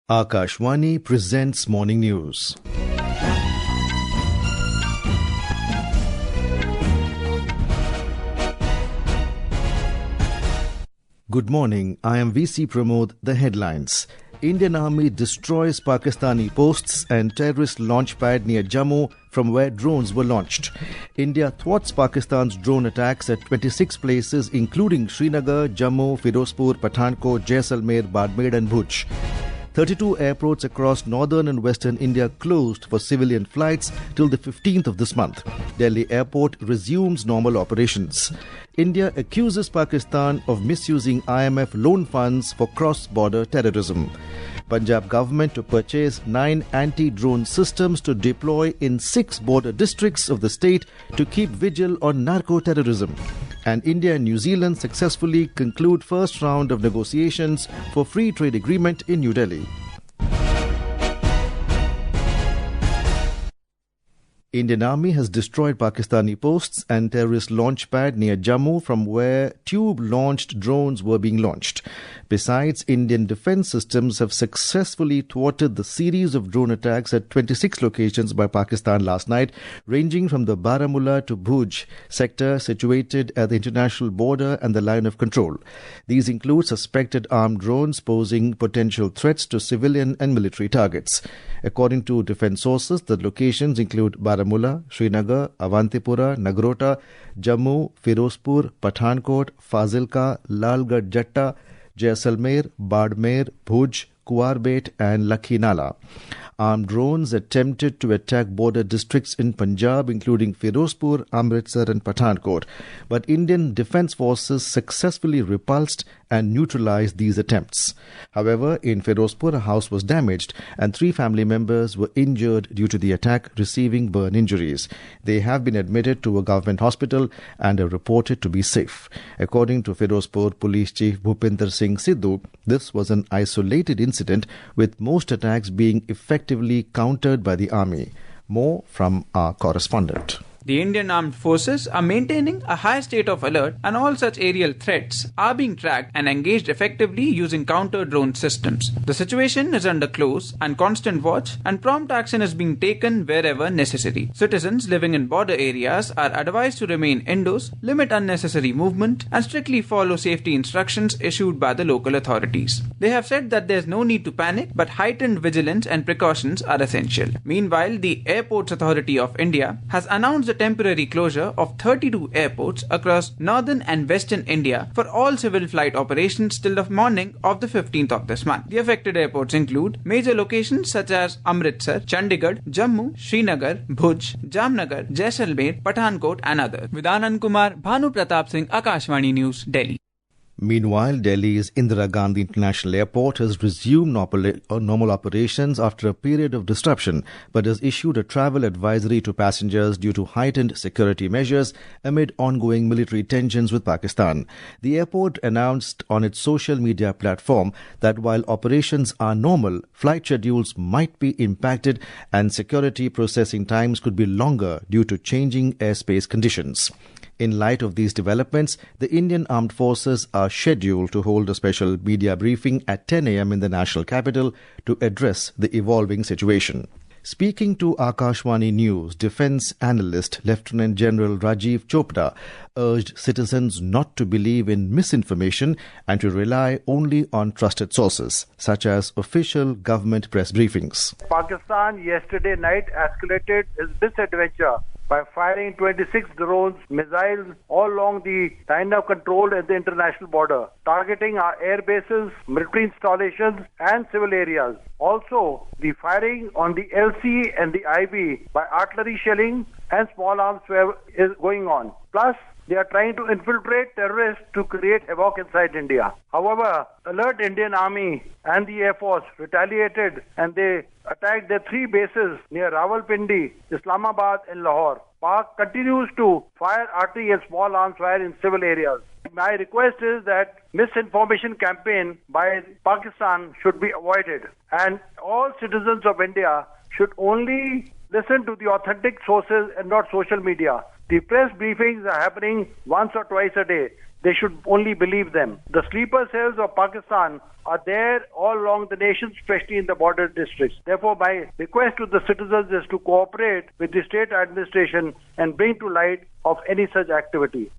Akashvani presents Morning News. Good morning, I am VC Pramod. The headlines. Indian Army destroys Pakistani posts and terrorist launchpad near Jammu from where drones were launched. India thwarts Pakistan's drone attacks at 26 places including Srinagar, Jammu, Ferozepur, Pathankot, Jaisalmer, Barmer and Bhuj. 32 airports across northern and western India closed for civilian flights till the 15th of this month. Delhi airport resumes normal operations. India accuses Pakistan of misusing IMF loan funds for cross-border terrorism. Punjab government to purchase 9 anti-drone systems to deploy in 6 border districts of the state to keep vigil on narco-terrorism. And India and New Zealand successfully conclude first round of negotiations for free trade agreement in New Delhi. Indian Army has destroyed Pakistani posts and terrorist launchpad near Jammu from where tube-launched drones were being launched. Besides, Indian defence systems have successfully thwarted the series of drone attacks at 26 locations by Pakistan last night, ranging from the Baramulla to Bhuj sector situated at the international border and the line of control. These include suspected armed drones posing potential threats to civilian and military targets. According to defence sources, the locations include Baramulla, Srinagar, Avantipura, Nagrota, Jammu, Ferozepur, Pathankot, Fazilka, Lalgarh Jatta, Jaisalmer, Barmer, Bhuj, Kuwarbet and Lakhinala. Armed drones attempted to attack border districts in Punjab including Ferozepur, Amritsar and Pathankot, but Indian Defence Forces successfully repulsed and neutralized these attempts. However, in Ferozepur, a house was damaged and 3 family members were injured due to the attack, receiving burn injuries. They have been admitted to a government hospital and are reported to be safe. According to Ferozepur Police Chief Bhupinder Singh Sidhu, this was an isolated incident with most attacks being effectively countered by the army. More from our correspondent. The Indian Armed Forces are maintaining a high state of alert and all such aerial threats are being tracked and engaged effectively using counter-drone systems. The situation is under close and constant watch and prompt action is being taken wherever necessary. Citizens living in border areas are advised to remain indoors, limit unnecessary movement and strictly follow safety instructions issued by the local authorities. They have said that there is no need to panic but heightened vigilance and precautions are essential. Meanwhile, the Airports Authority of India has announced the temporary closure of 32 airports across northern and western India for all civil flight operations till the morning of the 15th of this month. The affected airports include major locations such as Amritsar, Chandigarh, Jammu, Srinagar, Bhuj, Jamnagar, Jaisalmer, Pathankot and others. With Anand Kumar, Bhanu Pratap Singh, Akashvani News, Delhi. Meanwhile, Delhi's Indira Gandhi International Airport has resumed normal operations after a period of disruption, but has issued a travel advisory to passengers due to heightened security measures amid ongoing military tensions with Pakistan. The airport announced on its social media platform that while operations are normal, flight schedules might be impacted and security processing times could be longer due to changing airspace conditions. In light of these developments, the Indian Armed Forces are scheduled to hold a special media briefing at 10 a.m. in the national capital to address the evolving situation. Speaking to Akashvani News, Defence Analyst Lieutenant General Rajiv Chopra urged citizens not to believe in misinformation and to rely only on trusted sources, such as official government press briefings. Pakistan yesterday night escalated its misadventure by firing 26 drones, missiles all along the line of control at the international border, targeting our air bases, military installations and civil areas. Also, the firing on the LC and the IB by artillery shelling and small arms is going on. Plus, they are trying to infiltrate terrorists to create havoc inside India. However, alert Indian Army and the Air Force retaliated and they attacked their 3 bases near Rawalpindi, Islamabad and Lahore. Pak continues to fire artillery and small arms fire in civil areas. My request is that misinformation campaign by Pakistan should be avoided and all citizens of India should only listen to the authentic sources and not social media. The press briefings are happening once or twice a day. they should only believe them. The sleeper cells of Pakistan are there all along the nation, especially in the border districts. Therefore, my request to the citizens is to cooperate with the state administration and bring to light of any such activity.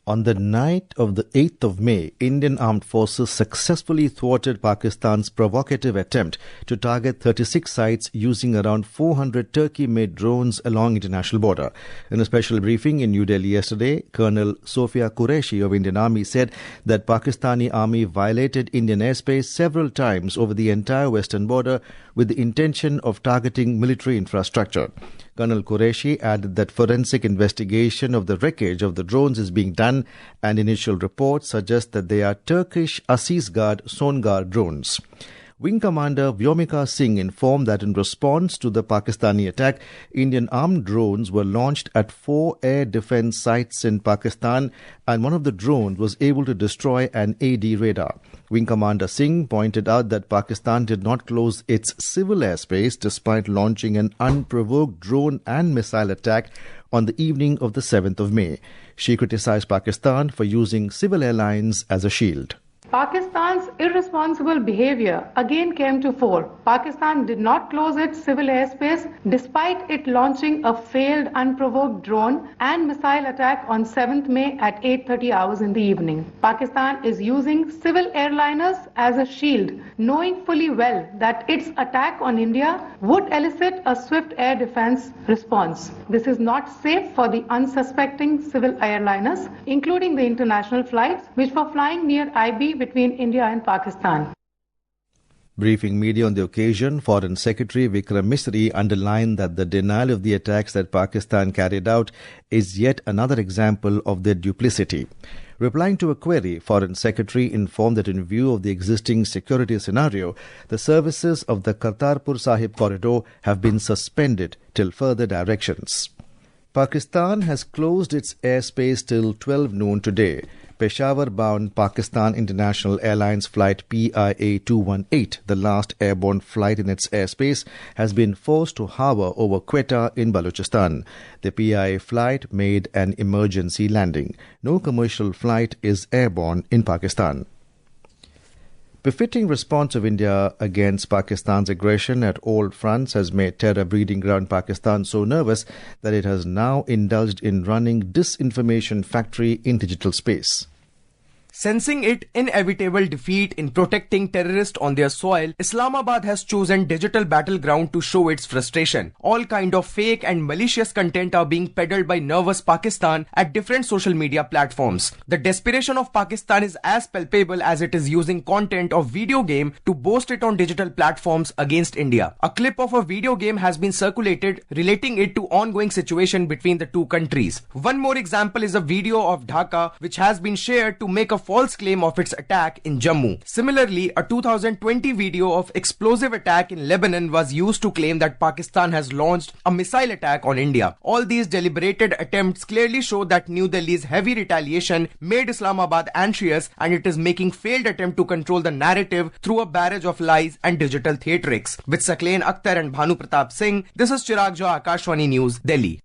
On the night of the 8th of May, Indian armed forces successfully thwarted Pakistan's provocative attempt to target 36 sites using around 400 Turkey-made drones along international border. In a special briefing in New Delhi yesterday, Colonel Sofia Qureshi of Indian Army said that Pakistani army violated Indian airspace several times over the entire western border with the intention of targeting military infrastructure. Colonel Qureshi added that forensic investigation of the wreckage of the drones is being done and initial reports suggest that they are Turkish Asisgard Songar drones. Wing Commander Vyomika Singh informed that in response to the Pakistani attack, Indian armed drones were launched at 4 air defense sites in Pakistan and one of the drones was able to destroy an AD radar. Wing Commander Singh pointed out that Pakistan did not close its civil airspace despite launching an unprovoked drone and missile attack on the evening of the 7th of May. She criticized Pakistan for using civil airlines as a shield. Pakistan's irresponsible behavior again came to fore. Pakistan did not close its civil airspace despite it launching a failed unprovoked drone and missile attack on 7th May at 8:30 hours in the evening. Pakistan is using civil airliners as a shield, knowing fully well that its attack on India would elicit a swift air defense response. This is not safe for the unsuspecting civil airliners, including the international flights which were flying near IB between India and Pakistan. Briefing media on the occasion, Foreign Secretary Vikram Misri underlined that the denial of the attacks that Pakistan carried out is yet another example of their duplicity. Replying to a query, Foreign Secretary informed that in view of the existing security scenario, the services of the Kartarpur Sahib corridor have been suspended till further directions. Pakistan has closed its airspace till 12 noon today. Peshawar-bound Pakistan International Airlines flight PIA 218, the last airborne flight in its airspace, has been forced to hover over Quetta in Balochistan. The PIA flight made an emergency landing. No commercial flight is airborne in Pakistan. Befitting response of India against Pakistan's aggression at all fronts has made terror breeding ground Pakistan so nervous that it has now indulged in running disinformation factory in digital space. Sensing its inevitable defeat in protecting terrorists on their soil, Islamabad has chosen digital battleground to show its frustration. All kind of fake and malicious content are being peddled by nervous Pakistan at different social media platforms. The desperation of Pakistan is as palpable as it is using content of video game to boast it on digital platforms against India. A clip of a video game has been circulated relating it to ongoing situation between the two countries. One more example is a video of Dhaka which has been shared to make a false claim of its attack in Jammu. Similarly, a 2020 video of explosive attack in Lebanon was used to claim that Pakistan has launched a missile attack on India. All these deliberated attempts clearly show that New Delhi's heavy retaliation made Islamabad anxious and it is making failed attempt to control the narrative through a barrage of lies and digital theatrics. With Sakleen Akhtar and Bhanu Pratap Singh, this is Chirag Jha, Akashvani News, Delhi.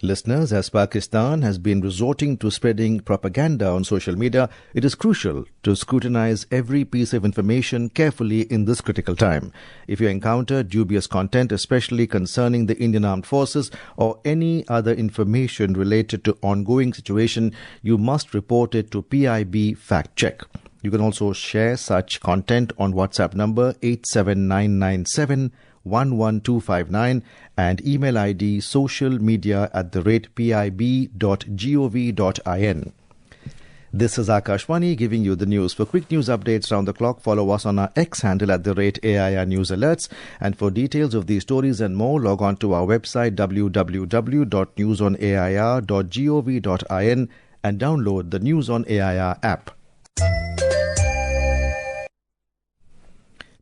Listeners, as Pakistan has been resorting to spreading propaganda on social media, it is crucial to scrutinize every piece of information carefully in this critical time. If you encounter dubious content, especially concerning the Indian Armed Forces or any other information related to ongoing situation, you must report it to PIB Fact Check. You can also share such content on WhatsApp number 87997 11259 and email ID socialmedia@pib.gov.in. This is Akashvani giving you the news. For quick news updates round the clock, follow us on our X handle @AIR News Alerts. And for details of these stories and more, log on to our website www.newsonair.gov.in and download the News on AIR app.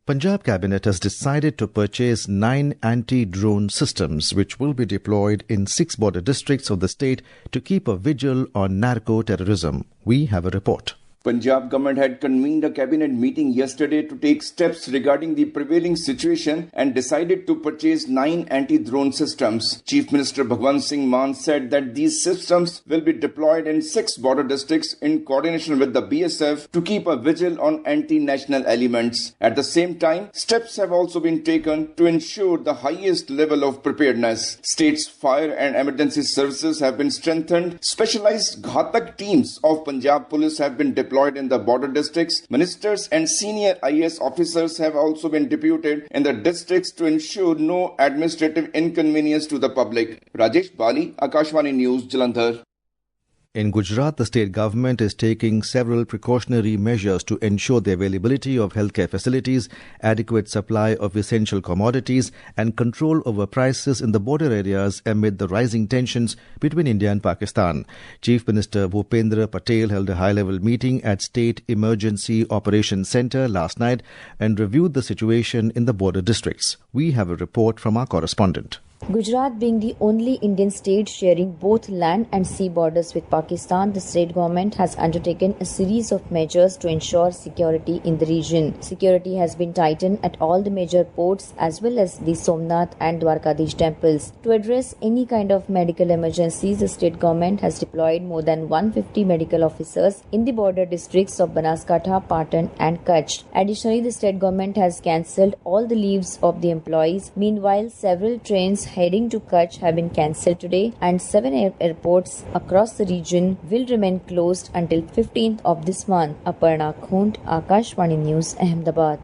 Punjab Cabinet has decided to purchase 9 anti-drone systems which will be deployed in 6 border districts of the state to keep a vigil on narco-terrorism. We have a report. Punjab government had convened a cabinet meeting yesterday to take steps regarding the prevailing situation and decided to purchase 9 anti-drone systems. Chief Minister Bhagwant Singh Mann said that these systems will be deployed in 6 border districts in coordination with the BSF to keep a vigil on anti-national elements. At the same time, steps have also been taken to ensure the highest level of preparedness. State's fire and emergency services have been strengthened. Specialized Ghatak teams of Punjab Police have been deployed in the border districts. Ministers and senior IAS officers have also been deputed in the districts to ensure no administrative inconvenience to the public. Rajesh Bali, Akashvani News, Jalandhar. In Gujarat, the state government is taking several precautionary measures to ensure the availability of healthcare facilities, adequate supply of essential commodities, and control over prices in the border areas amid the rising tensions between India and Pakistan. Chief Minister Bhupendra Patel held a high-level meeting at State Emergency Operations Centre last night and reviewed the situation in the border districts. We have a report from our correspondent. Gujarat being the only Indian state sharing both land and sea borders with Pakistan, the state government has undertaken a series of measures to ensure security in the region. Security has been tightened at all the major ports as well as the Somnath and Dwarkadish temples. To address any kind of medical emergencies, the state government has deployed more than 150 medical officers in the border districts of Banaskantha, Patan and Kutch. Additionally, the state government has cancelled all the leaves of the employees. Meanwhile, several trains heading to Kutch have been cancelled today and 7 airports across the region will remain closed until 15th of this month. Aparna Khund, Akashvani News, Ahmedabad.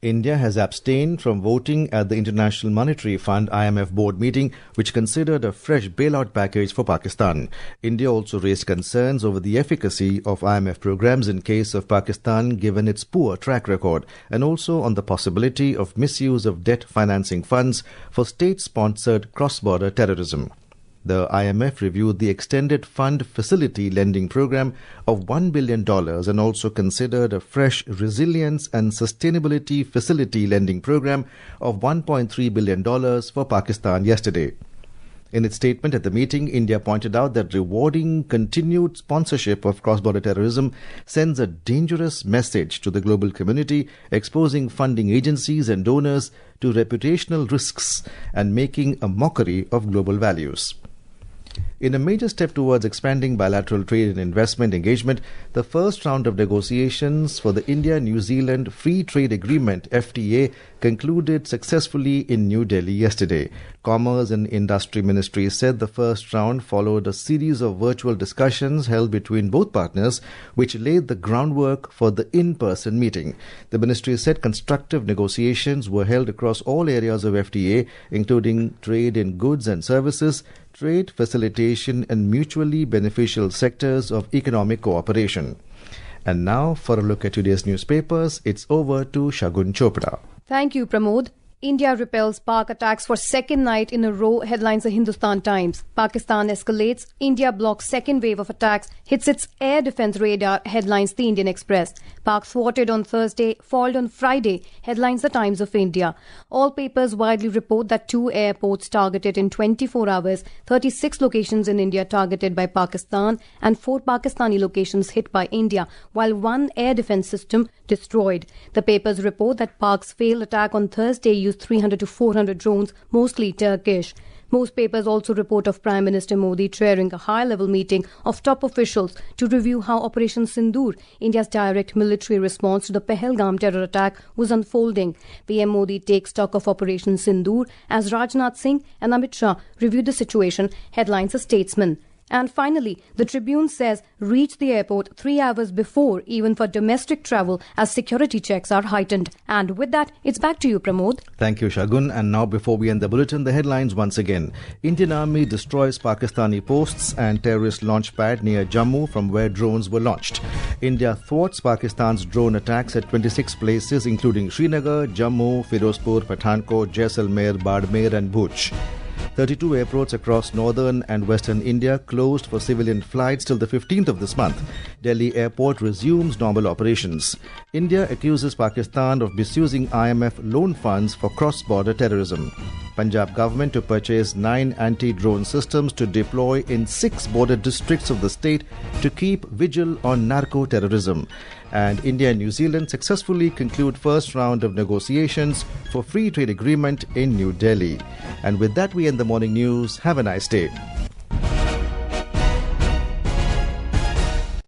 India has abstained from voting at the International Monetary Fund IMF board meeting, which considered a fresh bailout package for Pakistan. India also raised concerns over the efficacy of IMF programs in case of Pakistan given its poor track record, and also on the possibility of misuse of debt financing funds for state-sponsored cross-border terrorism. The IMF reviewed the extended fund facility lending program of $1 billion and also considered a fresh resilience and sustainability facility lending program of $1.3 billion for Pakistan yesterday. In its statement at the meeting, India pointed out that rewarding continued sponsorship of cross-border terrorism sends a dangerous message to the global community, exposing funding agencies and donors to reputational risks and making a mockery of global values. In a major step towards expanding bilateral trade and investment engagement, the first round of negotiations for the India-New Zealand Free Trade Agreement (FTA) concluded successfully in New Delhi yesterday. Commerce and Industry Ministry said the first round followed a series of virtual discussions held between both partners, which laid the groundwork for the in-person meeting. The ministry said constructive negotiations were held across all areas of FTA, including trade in goods and services, trade facilitation and mutually beneficial sectors of economic cooperation. And now, for a look at today's newspapers, it's over to Shagun Chopra. Thank you, Pramod. India repels Pak attacks for second night in a row, headlines the Hindustan Times. Pakistan escalates, India blocks second wave of attacks, hits its air defense radar, headlines the Indian Express. Pak thwarted on Thursday, foiled on Friday, headlines the Times of India. All papers widely report that 2 airports targeted in 24 hours, 36 locations in India targeted by Pakistan and 4 Pakistani locations hit by India, while 1 air defense system destroyed. The papers report that Pak's failed attack on Thursday used 300 to 400 drones, mostly Turkish. Most papers also report of Prime Minister Modi chairing a high-level meeting of top officials to review how Operation Sindoor, India's direct military response to the Pahalgam terror attack, was unfolding. PM Modi takes stock of Operation Sindoor as Rajnath Singh and Amit Shah reviewed the situation, headlines a Statesman. And finally, the Tribune says reach the airport 3 hours before, even for domestic travel, as security checks are heightened. And with that, it's back to you, Pramod. Thank you, Shagun. And now, before we end the bulletin, the headlines once again. Indian Army destroys Pakistani posts and terrorist launch pad near Jammu from where drones were launched. India thwarts Pakistan's drone attacks at 26 places, including Srinagar, Jammu, Ferozepur, Pathankot, Jaisalmer, Barmer and Bhuj. 32 airports across northern and western India closed for civilian flights till the 15th of this month. Delhi airport resumes normal operations. India accuses Pakistan of misusing IMF loan funds for cross-border terrorism. Punjab government to purchase 9 anti-drone systems to deploy in 6 border districts of the state to keep vigil on narco-terrorism. And India and New Zealand successfully conclude first round of negotiations for free trade agreement in New Delhi. And with that, we end the morning news. Have a nice day.